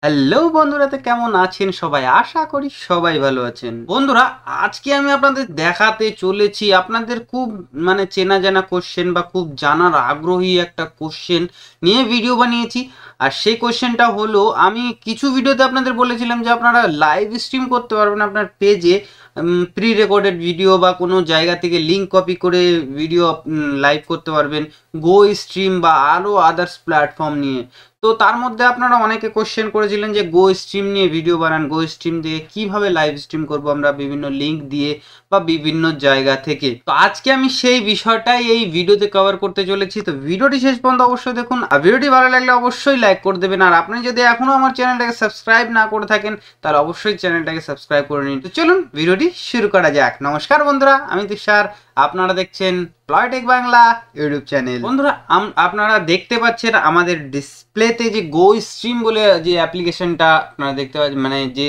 Hello বন্ধুরা, তো কেমন আছেন সবাই? আশা করি সবাই ভালো আছেন। বন্ধুরা, আজকে আমি আপনাদের দেখাতে চলেছি আপনাদের খুব চেনা জানা কোশ্চেন বা খুব জানার আগ্রহী একটা কোশ্চেন নিয়ে ভিডিও বানিয়েছি। আর সেই কোশ্চেনটা হলো, আমি কিছু ভিডিওতে আপনাদের বলেছিলাম যে আপনারা লাইভ স্ট্রিম করতে পারবেন আপনার পেজে, প্রি রেকর্ডেড ভিডিও বা কোনো জায়গা থেকে লিঙ্ক কপি করে ভিডিও লাইভ করতে পারবেন গো স্ট্রিম বা আরও আদার্স প্ল্যাটফর্ম নিয়ে। তো তার মধ্যে আপনারা অনেকে কোশ্চেন করেছিলেন যে গো স্ট্রিম নিয়ে ভিডিও বানান, গো স্ট্রিম দিয়ে কিভাবে লাইভ স্ট্রিম করব আমরা বিভিন্ন লিঙ্ক দিয়ে বা বিভিন্ন জায়গা থেকে। তো আজকে আমি সেই বিষয়টাই এই ভিডিওতে কভার করতে চলেছি। তো ভিডিওটি শেষ পর্যন্ত অবশ্যই দেখুন, আর ভিডিওটি ভালো লাগলে অবশ্যই লাইক করে দেবেন। আর আপনি যদি এখনো আমার চ্যানেলটাকে সাবস্ক্রাইব না করে থাকেন তাহলে অবশ্যই চ্যানেলটাকে সাবস্ক্রাইব করে নিন। তো চলুন ভিডিওটি শুরু করা যাক। নমস্কার বন্ধুরা, আমি তুষার, আপনারা দেখছেন প্লয়টেক বাংলা ইউটিউব চ্যানেল। বন্ধুরা, আপনারা দেখতে পাচ্ছেন আমাদের ডিসপ্লেতে যে গো স্ট্রিম বলে যে অ্যাপ্লিকেশনটা আপনারা দেখতে পাচ্ছেন, যে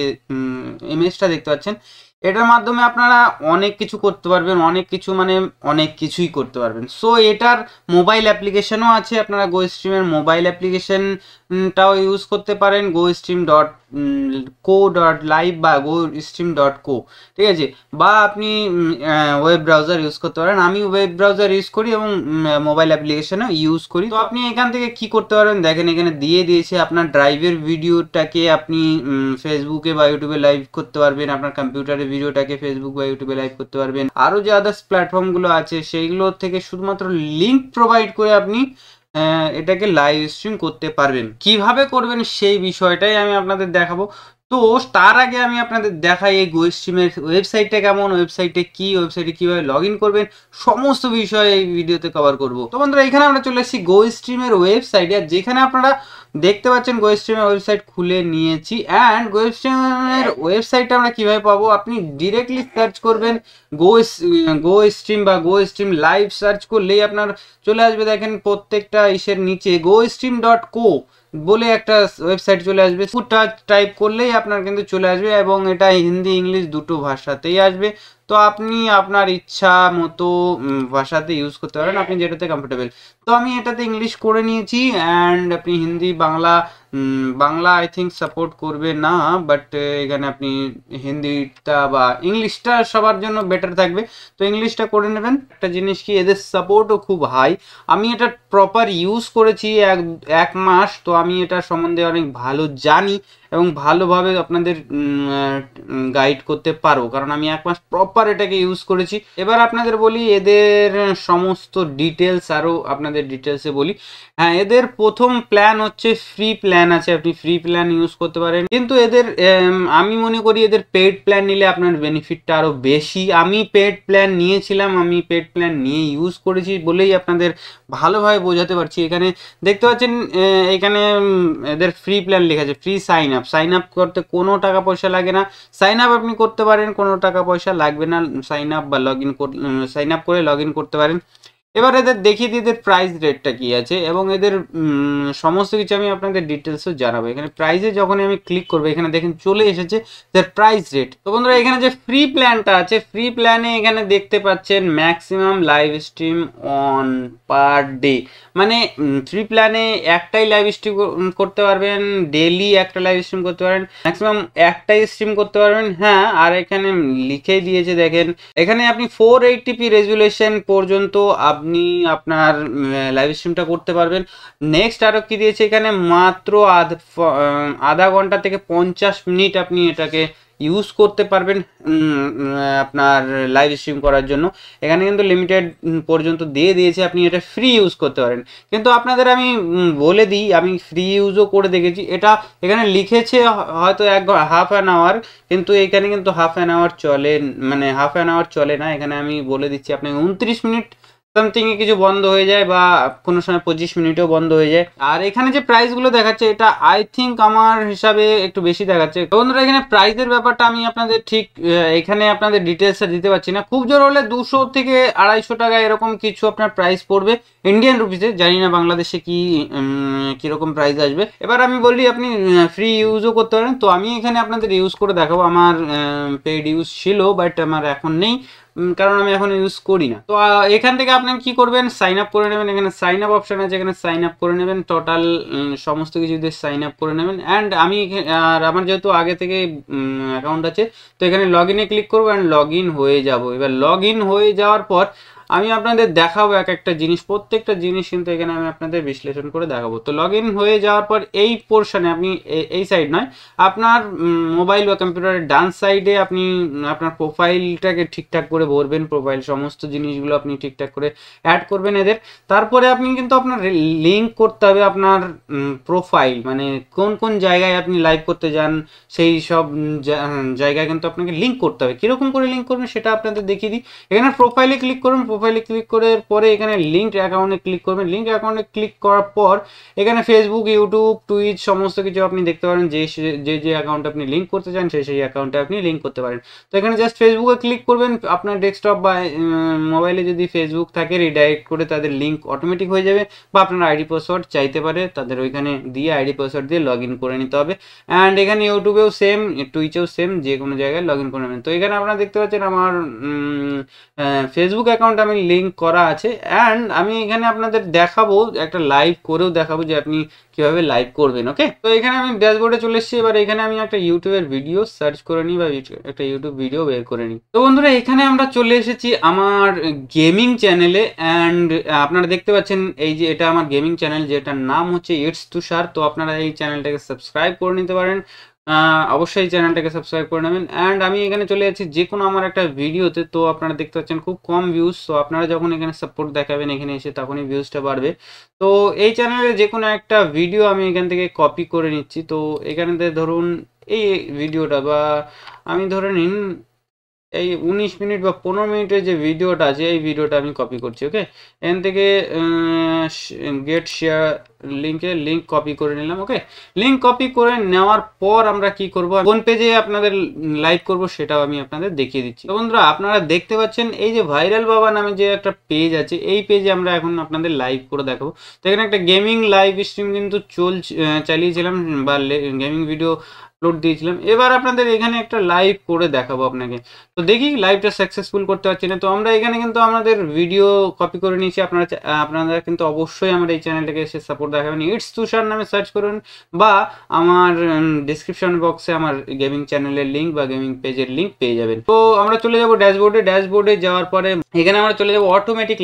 ইমেজটা দেখতে পাচ্ছেন, এটার মাধ্যমে আপনারা অনেক কিছু করতে পারবেন, অনেক কিছুই করতে পারবেন। সো এটার মোবাইল অ্যাপ্লিকেশনও আছে, আপনারা গো স্ট্রিমের মোবাইল অ্যাপ্লিকেশনটাও ইউজ করতে পারেন, GoStream.co.live বা GoStream.co, ঠিক আছে। বা আপনি ওয়েব ব্রাউজার ইউজ করতে পারেন। আমি ওয়েব ব্রাউজার ইউজ করি এবং মোবাইল অ্যাপ্লিকেশনও ইউজ করি। তো আপনি এখান থেকে কি করতে পারবেন দেখেন, এখানে দিয়ে দিয়েছে আপনার ড্রাইভের ভিডিওটাকে আপনি ফেসবুকে বা ইউটিউবে লাইভ করতে পারবেন, আপনার কম্পিউটারের ভিডিওটাকে ফেসবুক বা ইউটিউবে লাইভ করতে পারবেন। আরও যে আদার্স প্ল্যাটফর্মগুলো আছে সেইগুলো থেকে শুধুমাত্র লিঙ্ক প্রোভাইড করে আপনি এটাকে লাইভ স্ট্রিম করতে পারবেন। কিভাবে করবেন সেই বিষয়টাই আমি আপনাদের দেখাবো। তো তার আগে আমি আপনাদের দেখাই এই গো স্ট্রিমের ওয়েবসাইটটা কেমন, ওয়েবসাইটে কিভাবে লগ ইন করবেন, সমস্ত বিষয় এই ভিডিওতে কভার করব। তো বন্ধুরা, এখানে আমরা চলে এসেছি গো স্ট্রিমের ওয়েবসাইটে, আর যেখানে আপনারা দেখতে পাচ্ছেন গো স্ট্রিমের ওয়েবসাইট খুলে নিয়েছি। অ্যান্ড গো স্ট্রিমের ওয়েবসাইটটা আমরা কিভাবে পাবো, আপনি ডিরেক্টলি সার্চ করবেন গো স্ট্রিম বা গো স্ট্রিম লাইভ, সার্চ করলেই আপনার চলে আসবে। দেখেন প্রত্যেকটা ইসের নিচে GoStream.co বলে একটা ওয়েবসাইট চলে আসবে। পুরোটা টাইপ করলেই আপনার কিন্তু চলে আসবে এবং এটা হিন্দি ইংলিশ দুটো ভাষাতেই আসবে। তো আপনি আপনার ইচ্ছা মতো ভাষাতে ইউজ করতে পারেন, আপনি যেটাতে কমফোর্টেবল। তো আমি এটাতে ইংলিশ করে নিয়েছি। অ্যান্ড আপনি Hindi Bangla I think support করবে না, বাট এখানে আপনি হিন্দিটা বা ইংলিশটা সবার জন্য বেটার থাকবে। তো ইংলিশটা করে নেবেন। একটা জিনিস কি, এদের সাপোর্টও খুব হাই। আমি এটা প্রপার ইউজ করেছি এক মাস, তো আমি এটা সম্বন্ধে অনেক ভালো জানি এবং ভালোভাবে আপনাদের গাইড করতে পারবো, কারণ আমি এক মাস প্রপার এটাকে ইউজ করেছি। এবার আপনাদের বলি এদের সমস্ত ডিটেলস, আরও আপনাদের ডিটেলসে বলি। হ্যাঁ, এদের প্রথম প্ল্যান হচ্ছে ফ্রি প্ল্যান আছে, আপনি ফ্রি প্ল্যান ইউজ করতে পারেন। কিন্তু এদের আমি মনে করি এদের পেড প্ল্যান নিলে আপনার বেনিফিটটা আরও বেশি। আমি পেড প্ল্যান নিয়েছিলাম, আমি পেড প্ল্যান নিয়ে ইউজ করেছি বলেই আপনাদের ভালোভাবে বোঝাতে পারছি। এখানে দেখতে পাচ্ছেন, এখানে এদের ফ্রি প্ল্যান লেখা আছে, ফ্রি সাইন আপ করতে কোনো টাকা পয়সা লাগে না। সাইন আপ আপনি করতে পারেন, কোনো টাকা পয়সা লাগবে না। সাইন আপ করে লগ ইন করতে পারেন। এবার এদের দেখিয়ে দিই এদের প্রাইস রেটটা কি আছে, এবং এদের সমস্ত কিছু আমি আপনাদের ডিটেলসও জানাবো। এখানে প্রাইসে যখন আমি ক্লিক করবো, এখানে দেখেন চলে এসেছে এদের প্রাইস রেট। তো বন্ধুরা, এখানে যে ফ্রি প্ল্যানটা আছে, ফ্রি প্ল্যানে এখানে দেখতে পাচ্ছেন maximum live stream on per day, মানে ফ্রি প্ল্যানে একটাই লাইভ স্ট্রিম করতে পারবেন, ডেলি একটা লাইভ স্ট্রিম করতে পারেন, ম্যাক্সিমাম একটাই স্ট্রিম করতে পারবেন। হ্যাঁ, আর এখানে লিখেই দিয়েছে দেখেন, এখানে আপনি 480p রেজুলেশন পর্যন্ত আপনি আপনার লাইভ স্ট্রিমটা করতে পারবেন। নেক্সট আরও কি দিয়েছে, এখানে মাত্র আধা ঘন্টা থেকে 50 মিনিট আপনি এটাকে ইউজ করতে পারবেন আপনার লাইভ স্ট্রিম করার জন্য। এখানে কিন্তু লিমিটেড পর্যন্ত দিয়ে দিয়েছে, আপনি এটা ফ্রি ইউজ করতে পারেন। কিন্তু আপনাদের আমি বলে দিই, আমি ফ্রি ইউজও করে দেখেছি। এটা এখানে লিখেছে হয়তো হাফ অ্যান আওয়ার, কিন্তু এখানে কিন্তু হাফ অ্যান আওয়ার চলে না। এখানে আমি বলে দিচ্ছি, আপনাকে 29 মিনিট সামথিংয়ে কিছু বন্ধ হয়ে যায়, বা কোনো সময় 25 মিনিটেও বন্ধ হয়ে যায়। আর এখানে যে প্রাইসগুলো দেখাচ্ছে, এটা আই থিঙ্ক আমার হিসাবে একটু বেশি দেখাচ্ছে। বন্ধুরা, এখানে প্রাইসের ব্যাপারটা আমি আপনাদের ঠিক এখানে আপনাদের ডিটেলসটা দিতে পারছি না। খুব জোর হলে 200 থেকে 250 টাকা এরকম কিছু আপনার প্রাইস পড়বে ইন্ডিয়ান রুপিসে। জানি না বাংলাদেশে কীরকম প্রাইস আসবে। এবার আমি বলি আপনি ফ্রি ইউজও করতে পারেন। তো আমি এখানে আপনাদের ইউজ করে দেখাবো। আমার পেইড ইউজ ছিল, বাট আমার এখন নেই। কারণ আমি এখন ইউজ করি না। তো এখান থেকে আপনি কি করবেন, সাইন আপ করে নেবেন। এখানে সাইন আপ অপশন আছে, এখানে সাইন আপ করে নেবেন, টোটাল সমস্ত কিছু দিয়ে সাইন আপ করে নেবেন। অ্যান্ড আমি আর আমার যেহেতু আগে থেকে অ্যাকাউন্ট আছে, তো এখানে লগ ইনে ক্লিক করবো অ্যান্ড লগ ইন হয়ে যাব। এবার লগ ইন হয়ে যাওয়ার পর আমি আপনাদের দেখাবো এক একটা জিনিস, প্রত্যেকটা জিনিস কিন্তু এখানে আমি আপনাদের বিশ্লেষণ করে দেখাবো। তো লগ ইন হয়ে যাওয়ার পর এই পোর্শনে আপনি এই সাইড নয়, আপনার মোবাইল বা কম্পিউটারের ডান সাইডে আপনি আপনার প্রোফাইলটাকে ঠিকঠাক করে ভরবেন। প্রোফাইল সমস্ত জিনিসগুলো আপনি ঠিকঠাক করে অ্যাড করবেন এদের। তারপরে আপনি কিন্তু আপনার লিঙ্ক করতে হবে আপনার প্রোফাইল, মানে কোন কোন জায়গায় আপনি লাইভ করতে যান সেই সব জায়গায় কিন্তু আপনাকে লিঙ্ক করতে হবে। কীরকম করে লিঙ্ক করবেন সেটা আপনাদের দেখিয়ে দিই। এখানে প্রোফাইলে ক্লিক করুন, প্রোফাইলে ক্লিক করার পরে এখানে লিঙ্ক অ্যাকাউন্টে ক্লিক করবেন। লিঙ্ক অ্যাকাউন্টে ক্লিক করার পর এখানে ফেসবুক, ইউটিউব, টুইচ সমস্ত কিছু আপনি দেখতে পারেন। যে অ্যাকাউন্ট আপনি লিঙ্ক করতে চান সেই অ্যাকাউন্টে আপনি লিঙ্ক করতে পারেন। তো এখানে জাস্ট ফেসবুকে ক্লিক করবেন। আপনার ডেস্কটপ বা মোবাইলে যদি ফেসবুক থাকে, রিডাইরেক্ট করে তাদের লিঙ্ক অটোমেটিক হয়ে যাবে, বা আপনার আইডি পাসওয়ার্ড চাইতে পারে, তাদের ওইখানে দিয়ে আইডি পাসওয়ার্ড দিয়ে লগ ইন করে নিতে হবে। অ্যান্ড এখানে ইউটিউবেও সেম, টুইচেও সেম, যে কোনো জায়গায় লগ ইন করে নেবেন। তো এখানে আপনারা দেখতে পাচ্ছেন আমার ফেসবুক অ্যাকাউন্ট আমি লিঙ্ক করা আছে। অ্যান্ড আমি এখানে আপনাদের দেখাবো, একটা লাইভ করেও দেখাবো যে আপনি কিভাবে লাইভ করবেন। ওকে, তো এখানে আমি ড্যাশবোর্ডে চলে এসেছি। এবার এখানে আমি একটা ইউটিউবের ভিডিও সার্চ করে নিই বা একটা ইউটিউব ভিডিও বের করে নিই। তো বন্ধুরা এখানে আমরা চলে এসেছি আমার গেমিং চ্যানেলে। অ্যান্ড আপনারা দেখতে পাচ্ছেন এই যে এটা আমার গেমিং চ্যানেল, যেটার নাম হচ্ছে ইটস তুষার। তো আপনারা এই চ্যানেলটাকে সাবস্ক্রাইব করে নিতে পারেন, অবশ্যই চ্যানেলটাকে সাবস্ক্রাইব করে নেবেন। অ্যান্ড আমি এখানে চলে যাচ্ছি যে কোনো আমার একটা ভিডিওতে। তো আপনারা দেখতে পাচ্ছেন খুব কম ভিউজ। তো আপনারা যখন এখানে সাপোর্ট দেখাবেন এখানে এসে, তখনই ভিউজটা বাড়বে। তো এই চ্যানেলে যে কোনো একটা ভিডিও আমি এখান থেকে কপি করে নিচ্ছি। তো এখানে ধরুন এই ভিডিওটা, বা আমি ধরে নিন এই 19 মিনিট বা 15 মিনিটের যে ভিডিওটা আছে, এই ভিডিওটা আমি কপি করছি। ওকে, এখান থেকে গেট শেয়ার লিঙ্ক কপি করে নিলাম। ওকে, লিঙ্ক কপি করে নেওয়ার পর আমরা কি করব, কোন পেজে আপনাদের লাইভ করব সেটাও আমি আপনাদের দেখিয়ে দিচ্ছি। তো বন্ধুরা আপনারা দেখতে পাচ্ছেন এই যে ভাইরাল বাবা নামে যে একটা পেজ আছে, এই পেজে আমরা এখন আপনাদের লাইভ করে দেখাবো। তো এখানে একটা গেমিং লাইভ স্ট্রিম কিন্তু চালিয়েছিলাম, বা গেমিং ভিডিও আপলোড দিয়েছিলাম। এবার আপনাদের এখানে একটা লাইভ করে দেখাবো আপনাকে। তো দেখি লাইভটা সাকসেসফুল করতে পারছি না। তো আমরা এখানে কিন্তু আমাদের ভিডিও কপি করে নিয়েছি। আপনারা কিন্তু অবশ্যই আমার এই চ্যানেলটাকে এসে সাপোর্ট দেখাবেন। ইটস তুষার নামে সার্চ করুন, বা আমার ডিসক্রিপশন বক্সে আমার গেমিং চ্যানেলের লিঙ্ক বা গেমিং পেজের লিঙ্ক পেয়ে যাবেন। তো আমরা চলে যাব ড্যাশবোর্ডে যাওয়ার পরে এখানে আমরা চলে যাব অটোমেটিক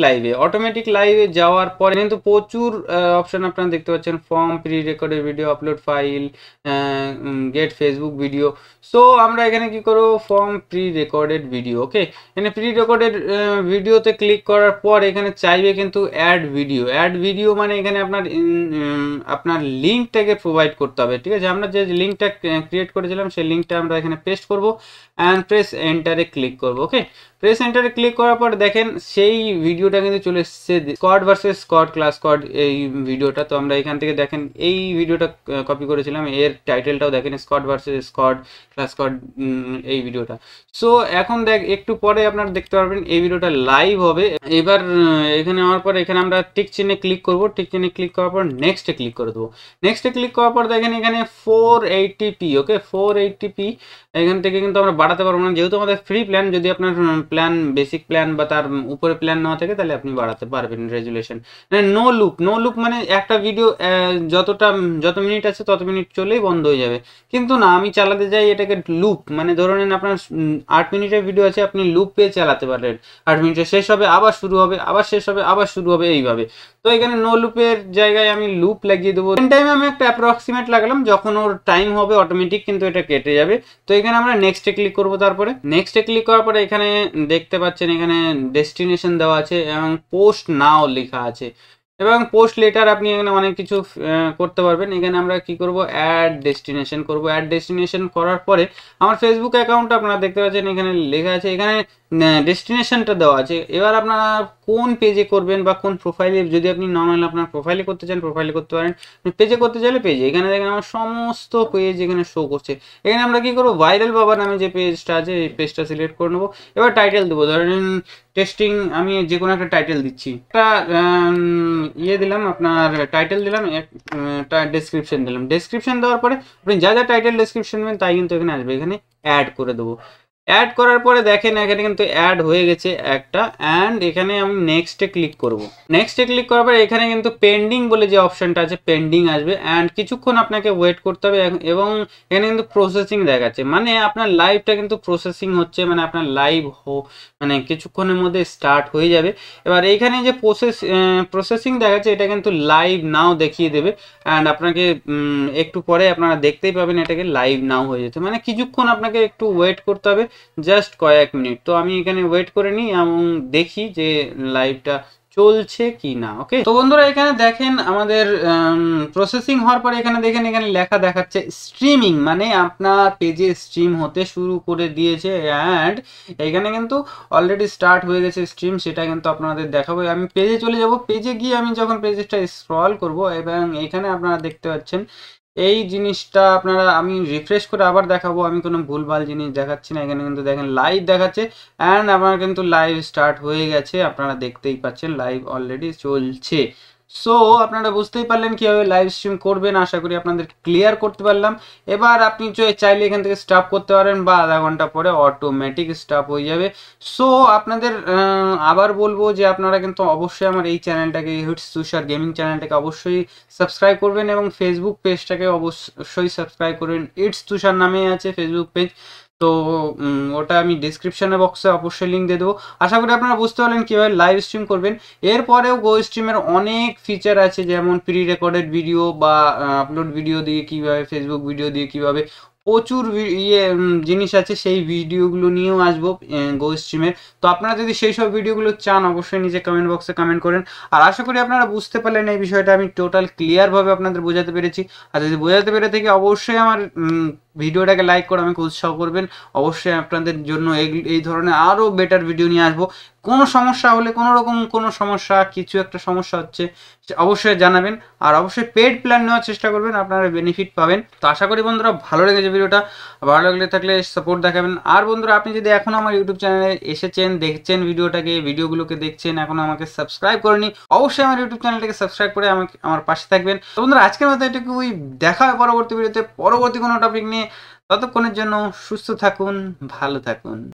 লাইভে যাওয়ার পরে কিন্তু প্রচুর অপশন আপনারা দেখতে পাচ্ছেন। Form, pre recorded video, upload file, get Facebook video. So আমরা এখানে কি করব, form pre recorded video. Okay, এখানে প্রি রেকর্ডেড ভিডিওতে ক্লিক করার পর এখানে চাইবে কিন্তু অ্যাড ভিডিও, মানে এখানে আপনার লিঙ্কটাকে প্রোভাইড করতে হবে। ঠিক আছে, আমরা যে লিঙ্কটা ক্রিয়েট করেছিলাম সেই লিঙ্কটা আমরা এখানে পেস্ট করব অ্যান্ড প্রেস এন্টারে ক্লিক করব। ওকে, প্রেস এন্টারে ক্লিক করার পর দেখেন সেই ভিডিওটা কিন্তু চলে এসেছে, squad versus squad, class squad এই ভিডিওটা। তো আমরা এখান থেকে দেখেন এই ভিডিওটা কপি করেছিলাম, এর টাইটেলটাও দেখেন squad versus squad, class squad, এই ভিডিওটা। সো এখন একটু পরে আপনারা দেখতে পারবেন এই ভিডিওটা লাইভ হবে। এবার এখানে হওয়ার পর এখানে আমরা টিক চিহ্নে ক্লিক করব। টিক চিহ্নে ক্লিক করার পর নেক্সটে ক্লিক করে দেবো। নেক্সটে ক্লিক করার পর দেখেন এখানে 480p। ওকে, 480p এখান থেকে কিন্তু আমরা বাড়াতে পারবো না, যেহেতু আমাদের ফ্রি প্ল্যান। যদি আপনার প্ল্যান বেসিক প্ল্যান বা তার উপরে প্ল্যান নেওয়া থাকে তাহলে আপনি বাড়াতে পারবেন রেজুলেশন। নো লুপ মানে একটা ভিডিও যত মিনিট আছে তত মিনিট চলেই বন্ধ হয়ে যাবে। কিন্তু না, আমি চালাতে চাই এটাকে লুপ, মানে ধরে নিন আপনার 8 মিনিটের ভিডিও আছে, আপনি লুপ পেয়ে চালাতে পারেন। 8 মিনিটে শেষ হবে, আবার শুরু হবে, আবার শেষ হবে, আবার শুরু হবে, এইভাবে। তো এখানে নো লুপের জায়গায় আমি লুপ লাগিয়ে দেবো। টাইমে আমি একটা অ্যাপ্রক্সিমেট লাগালাম, যখন ওর টাইম হবে অটোমেটিক কিন্তু এটা কেটে যাবে। তো এখানে আমরা নেক্সটে ক্লিক করব। তারপরে নেক্সটে ক্লিক করার পরে এখানে দেখতে পাচ্ছেন এখানে ডেস্টিনেশন দেওয়া আছে এবং পোস্ট নাও লেখা আছে, এবং পোস্ট লেটার আপনি এখানে অনেক কিছু করতে পারবেন। এখানে আমরা কি করব, অ্যাড ডেস্টিনেশন করব। অ্যাড ডেস্টিনেশন করার পরে আমার ফেসবুক অ্যাকাউন্টটা আপনারা দেখতে পাচ্ছেন এখানে লেখা আছে, এখানে ডেস্টিনেশনটা দেওয়া আছে। এবার আপনারা কোন পেজে করবেন বা কোন প্রোফাইলে, যদি আপনি নর্মাল আপনার প্রোফাইলে করতে চান প্রোফাইলে করতে পারেন, পেজে করতে চাইলে পেজে। এখানে দেখেন আমার সমস্ত পেজ এখানে শো করছে। এখানে আমরা কি করবো, ভাইরাল বাবা নামে যে পেজটা আছে এই পেজটা সিলেক্ট করে নেবো। এবার টাইটেল দেবো, ধরেন টেস্টিং, আমি যে কোনো একটা টাইটেল দিচ্ছি, একটা দিলাম, আপনার টাইটেল দিলাম, একটা ডেসক্রিপশন দিলাম। ডেসক্রিপশন দেওয়ার পরে আপনি যা যা টাইটেল ডেসক্রিপশন দেবেন তাই কিন্তু এখানে আসবে। এখানে অ্যাড করে দেবো। অ্যাড করার পরে দেখেন এখানে কিন্তু অ্যাড হয়ে গেছে একটা, অ্যান্ড এখানে আমি নেক্সটে ক্লিক করব। নেক্সটে ক্লিক করার পরে এখানে কিন্তু পেন্ডিং বলে যে অপশনটা আছে পেন্ডিং আসবে, অ্যান্ড কিছুক্ষণ আপনাকে ওয়েট করতে হবে। এবং এখানে কিন্তু প্রসেসিং দেখাচ্ছে, মানে আপনার লাইভটা কিন্তু প্রসেসিং হচ্ছে, মানে আপনার লাইভ মানে কিছুক্ষণের মধ্যে স্টার্ট হয়ে যাবে। এবার এইখানে যে প্রসেসিং দেখাচ্ছে এটা কিন্তু লাইভ নাও দেখিয়ে দেবে, অ্যান্ড আপনাকে একটু পরে আপনারা দেখতেই পাবেন এটাকে লাইভ নাও হয়ে যেতে, মানে কিছুক্ষণ আপনাকে একটু ওয়েট করতে হবে, জাস্ট কয়েক মিনিট। তো আমি এখানে ওয়েট করে নিই এবং দেখি যে লাইভটা চলছে কি না। ওকে, তো বন্ধুরা এখানে দেখেন আমাদের প্রসেসিং হওয়ার পরে এখানে দেখেন এখানে লেখা দেখাচ্ছে স্ট্রিমিং, মানে আপনার পেজে স্ট্রিম হতে শুরু করে দিয়েছে, অ্যান্ড এখানে কিন্তু অলরেডি স্টার্ট হয়ে গেছে স্ট্রিম, সেটা কিন্তু আপনাদের দেখাবো। আমি পেজে চলে যাব, পেজে গিয়ে আমি যখন পেজটা স্ক্রল করব এবং এখানে আপনারা দেখতে পাচ্ছেন এই জিনিসটা আপনারা, আমি রিফ্রেশ করে আবার দেখাবো, আমি কোনো ভুলভাল জিনিস দেখাচ্ছি না। এখানে কিন্তু দেখেন লাইভ দেখাচ্ছে, অ্যান্ড আমার কিন্তু লাইভ স্টার্ট হয়ে গেছে, আপনারা দেখতেই পাচ্ছেন লাইভ অলরেডি চলছে। সো আপনারা বুঝতেই পারলেন কীভাবে লাইভ স্ট্রিম করবেন, আশা করি আপনাদের ক্লিয়ার করতে পারলাম। এবার আপনি চাইলে এখান থেকে স্টপ করতে পারেন বা আধা ঘন্টা পরে অটোমেটিক স্টপ হয়ে যাবে। সো আপনাদের আবার বলবো যে আপনারা কিন্তু অবশ্যই আমার এই চ্যানেলটাকে, হিটস তুষার গেমিং চ্যানেলটাকে অবশ্যই সাবস্ক্রাইব করবেন এবং ফেসবুক পেজটাকে অবশ্যই সাবস্ক্রাইব করবেন। ইটস তুষার নামে আছে ফেসবুক পেজ, তো ওটা আমি ডিসক্রিপশনে বক্সে অবশ্যই লিঙ্ক দিয়ে দেবো। আশা করি আপনারা বুঝতে পারলেন কীভাবে লাইভ স্ট্রিম করবেন। এরপরেও গো স্ট্রিমের অনেক ফিচার আছে, যেমন প্রি রেকর্ডেড ভিডিও বা আপলোড ভিডিও দিয়ে কীভাবে, ফেসবুক ভিডিও দিয়ে কীভাবে, প্রচুর জিনিস আছে, সেই ভিডিওগুলো নিয়েও আসবো গো স্ট্রিমের। তো আপনারা যদি সেই সব ভিডিওগুলো চান অবশ্যই নিচে কমেন্ট বক্সে কমেন্ট করেন। আর আশা করি আপনারা বুঝতে পারলেন এই বিষয়টা, আমি টোটাল ক্লিয়ারভাবে আপনাদের বোঝাতে পেরেছি। আর যদি বোঝাতে পেরে থাকি অবশ্যই আমার ভিডিওটাকে লাইক করে আমাকে উৎসাহ করবেন। অবশ্যই আপনাদের জন্য এই ধরনের আরও বেটার ভিডিও নিয়ে আসবো। কোনো সমস্যা হলে, কোনো রকম কোনো সমস্যা, কিছু একটা সমস্যা হচ্ছে অবশ্যই জানাবেন, আর অবশ্যই পেড প্ল্যান নেওয়ার চেষ্টা করবেন, আপনারা বেনিফিট পাবেন। তো আশা করি বন্ধুরা ভালো লেগেছে ভিডিওটা, ভালো লাগলে থাকলে সাপোর্ট দেখাবেন। আর বন্ধুরা আপনি যদি এখনও আমার ইউটিউব চ্যানেলে এসেছেন, দেখছেন ভিডিওগুলোকে দেখছেন, এখনও আমাকে সাবস্ক্রাইব করেনি, অবশ্যই আমার ইউটিউব চ্যানেলটাকে সাবস্ক্রাইব করে আমাকে আমার পাশে থাকবেন। তো বন্ধুরা আজকের মতো এটুকুই, দেখা হয় পরবর্তী ভিডিওতে পরবর্তী কোনো টপিক নিয়ে। ততক্ষণের জন্য সুস্থ থাকুন, ভালো থাকুন।